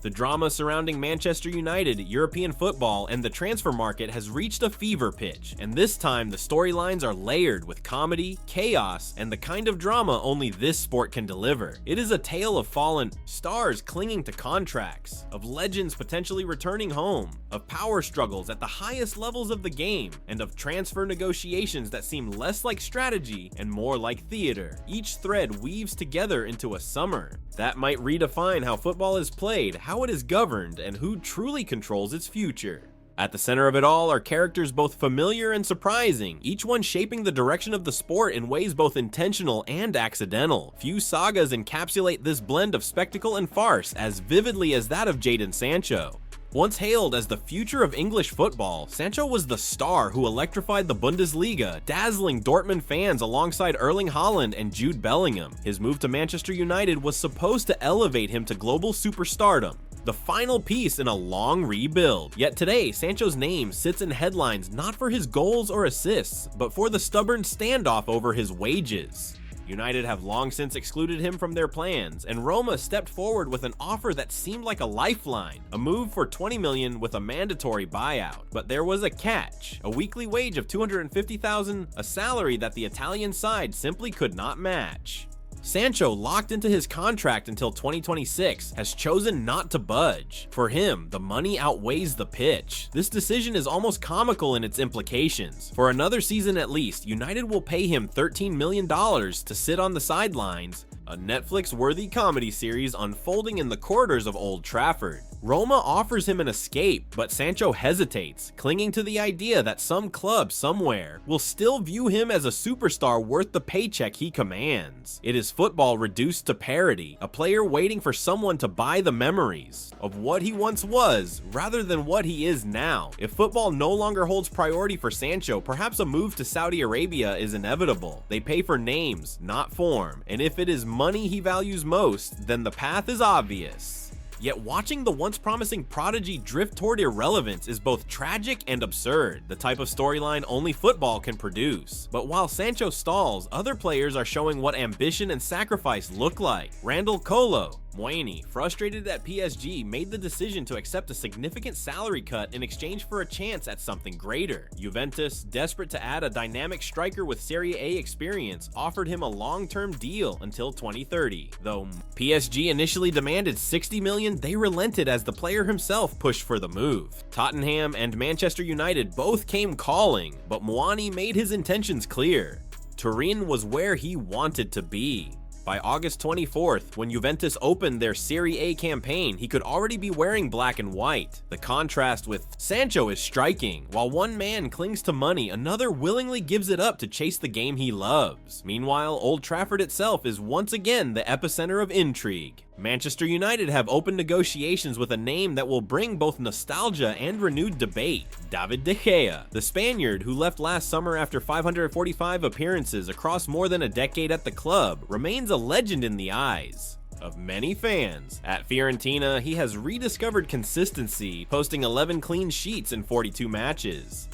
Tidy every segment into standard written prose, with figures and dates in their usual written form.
The drama surrounding Manchester United, European football, and the transfer market has reached a fever pitch, and this time the storylines are layered with comedy, chaos, and the kind of drama only this sport can deliver. It is a tale of fallen stars clinging to contracts, of legends potentially returning home, of power struggles at the highest levels of the game, and of transfer negotiations that seem less like strategy and more like theater. Each thread weaves together into a summer that might redefine how football is played, how it is governed, and who truly controls its future. At the center of it all are characters both familiar and surprising, each one shaping the direction of the sport in ways both intentional and accidental. Few sagas encapsulate this blend of spectacle and farce as vividly as that of Jadon Sancho. Once hailed as the future of English football, Sancho was the star who electrified the Bundesliga, dazzling Dortmund fans alongside Erling Haaland and Jude Bellingham. His move to Manchester United was supposed to elevate him to global superstardom, the final piece in a long rebuild. Yet today, Sancho's name sits in headlines not for his goals or assists, but for the stubborn standoff over his wages. United have long since excluded him from their plans, and Roma stepped forward with an offer that seemed like a lifeline, a move for 20 million with a mandatory buyout. But there was a catch, a weekly wage of 250,000, a salary that the Italian side simply could not match. Sancho, locked into his contract until 2026, has chosen not to budge. For him, the money outweighs the pitch. This decision is almost comical in its implications. For another season at least, United will pay him $13 million to sit on the sidelines, a Netflix-worthy comedy series unfolding in the corridors of Old Trafford. Roma offers him an escape, but Sancho hesitates, clinging to the idea that some club somewhere will still view him as a superstar worth the paycheck he commands. It is football reduced to parody, a player waiting for someone to buy the memories of what he once was, rather than what he is now. If football no longer holds priority for Sancho, perhaps a move to Saudi Arabia is inevitable. They pay for names, not form, and if it is money he values most, then the path is obvious. Yet watching the once promising prodigy drift toward irrelevance is both tragic and absurd, the type of storyline only football can produce. But while Sancho stalls, other players are showing what ambition and sacrifice look like. Randall Kolo Mueni, frustrated at PSG, made the decision to accept a significant salary cut in exchange for a chance at something greater. Juventus, desperate to add a dynamic striker with Serie A experience, offered him a long-term deal until 2030. Though PSG initially demanded 60 million, they relented as the player himself pushed for the move. Tottenham and Manchester United both came calling, but Muani made his intentions clear. Turin was where he wanted to be. By August 24th, when Juventus opened their Serie A campaign, he could already be wearing black and white. The contrast with Sancho is striking. While one man clings to money, another willingly gives it up to chase the game he loves. Meanwhile, Old Trafford itself is once again the epicenter of intrigue. Manchester United have opened negotiations with a name that will bring both nostalgia and renewed debate: David De Gea. The Spaniard, who left last summer after 545 appearances across more than a decade at the club, remains a legend in the eyes of many fans. At Fiorentina, he has rediscovered consistency, posting 11 clean sheets in 42 matches.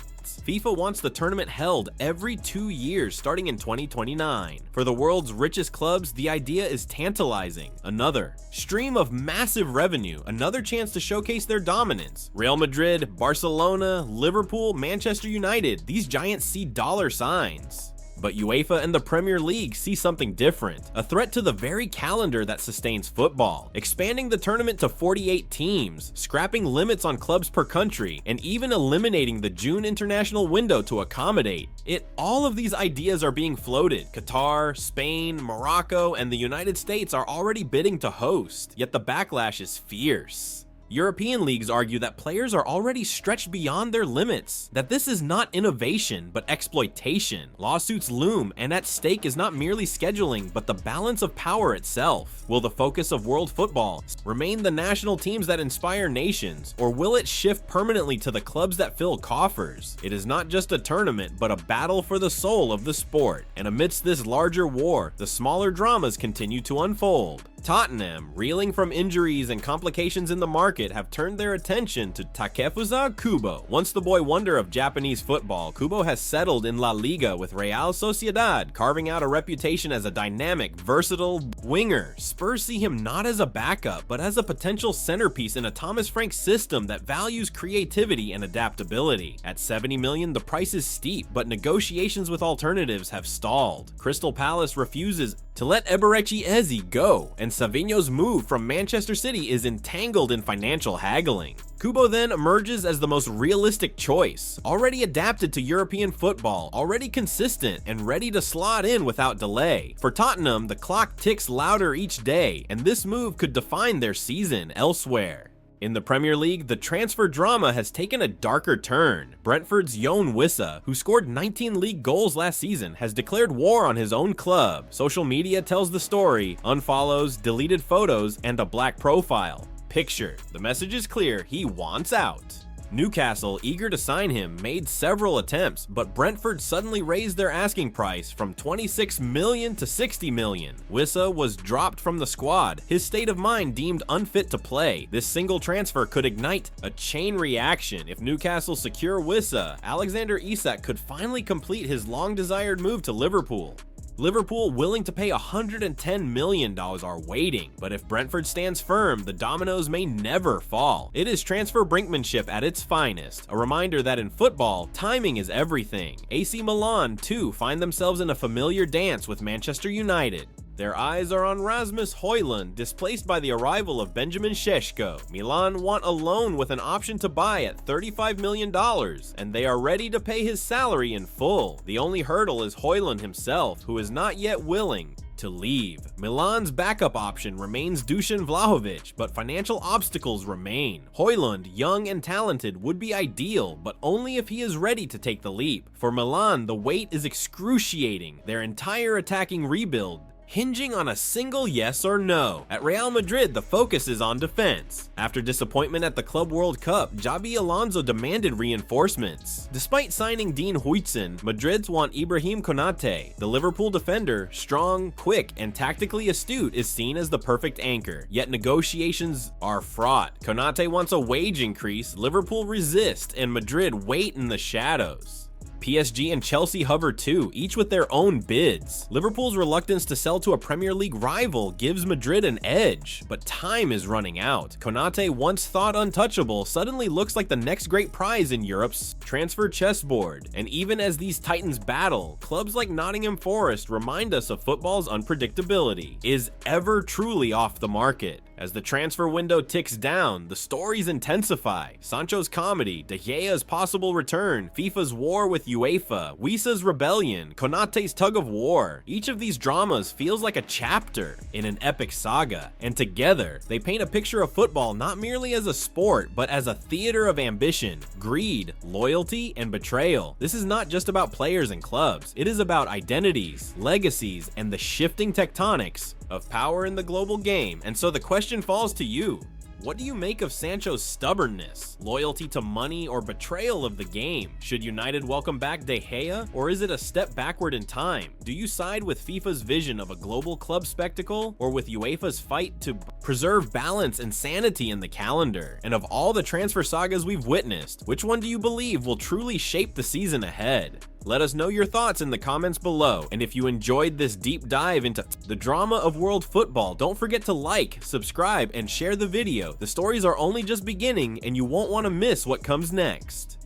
FIFA wants the tournament held every 2 years starting in 2029. For the world's richest clubs, the idea is tantalizing. Another stream of massive revenue, another chance to showcase their dominance. Real Madrid, Barcelona, Liverpool, Manchester United, these giants see dollar signs. But UEFA and the Premier League see something different, a threat to the very calendar that sustains football, expanding the tournament to 48 teams, scrapping limits on clubs per country, and even eliminating the June international window to accommodate it. All of these ideas are being floated. Qatar, Spain, Morocco, and the United States are already bidding to host, yet the backlash is fierce. European leagues argue that players are already stretched beyond their limits, that this is not innovation, but exploitation. Lawsuits loom, and at stake is not merely scheduling, but the balance of power itself. Will the focus of world football remain the national teams that inspire nations, or will it shift permanently to the clubs that fill coffers? It is not just a tournament, but a battle for the soul of the sport. And amidst this larger war, the smaller dramas continue to unfold. Tottenham, reeling from injuries and complications in the market, have turned their attention to Takefusa Kubo. Once the boy wonder of Japanese football, Kubo has settled in La Liga with Real Sociedad, carving out a reputation as a dynamic, versatile winger. Spurs see him not as a backup, but as a potential centerpiece in a Thomas Frank system that values creativity and adaptability. At 70 million, the price is steep, but negotiations with alternatives have stalled. Crystal Palace refuses to let Eberechi Eze go, and Savinho's move from Manchester City is entangled in financial haggling. Kubo then emerges as the most realistic choice, already adapted to European football, already consistent, and ready to slot in without delay. For Tottenham, the clock ticks louder each day, and this move could define their season elsewhere. In the Premier League, the transfer drama has taken a darker turn. Brentford's Yoane Wissa, who scored 19 league goals last season, has declared war on his own club. Social media tells the story, unfollows, deleted photos, and a black profile. Picture. The message is clear, he wants out. Newcastle, eager to sign him, made several attempts, but Brentford suddenly raised their asking price from 26 million to 60 million. Wissa was dropped from the squad, his state of mind deemed unfit to play. This single transfer could ignite a chain reaction. If Newcastle secure Wissa, Alexander Isak could finally complete his long-desired move to Liverpool. Liverpool, willing to pay $110 million, are waiting, but if Brentford stands firm, the dominoes may never fall. It is transfer brinkmanship at its finest, a reminder that in football, timing is everything. AC Milan, too, find themselves in a familiar dance with Manchester United. Their eyes are on Rasmus Højlund, displaced by the arrival of Benjamin Šeško. Milan want a loan with an option to buy at $35 million, and they are ready to pay his salary in full. The only hurdle is Højlund himself, who is not yet willing to leave. Milan's backup option remains Dusan Vlahovic, but financial obstacles remain. Højlund, young and talented, would be ideal, but only if he is ready to take the leap. For Milan, the wait is excruciating. Their entire attacking rebuild hinging on a single yes or no. At Real Madrid, the focus is on defense. After disappointment at the Club World Cup, Xabi Alonso demanded reinforcements. Despite signing Dean Huijsen, Madrids want Ibrahim Konate. The Liverpool defender, strong, quick, and tactically astute, is seen as the perfect anchor, yet negotiations are fraught. Konate wants a wage increase, Liverpool resist, and Madrid wait in the shadows. PSG and Chelsea hover too, each with their own bids. Liverpool's reluctance to sell to a Premier League rival gives Madrid an edge, but time is running out. Konate, once thought untouchable, suddenly looks like the next great prize in Europe's transfer chessboard. And even as these titans battle, clubs like Nottingham Forest remind us of football's unpredictability. Is ever truly off the market? As the transfer window ticks down, the stories intensify. Sancho's comedy, De Gea's possible return, FIFA's war with Uefa, Wissa's rebellion, Konate's tug of war. Each of these dramas feels like a chapter in an epic saga, and together, they paint a picture of football not merely as a sport, but as a theater of ambition, greed, loyalty, and betrayal. This is not just about players and clubs. It is about identities, legacies, and the shifting tectonics of power in the global game. And so the question falls to you. What do you make of Sancho's stubbornness, loyalty to money, or betrayal of the game? Should United welcome back De Gea, or is it a step backward in time? Do you side with FIFA's vision of a global club spectacle, or with UEFA's fight to preserve balance and sanity in the calendar? And of all the transfer sagas we've witnessed, which one do you believe will truly shape the season ahead? Let us know your thoughts in the comments below, and if you enjoyed this deep dive into the drama of world football, don't forget to like, subscribe, and share the video. The stories are only just beginning, and you won't want to miss what comes next.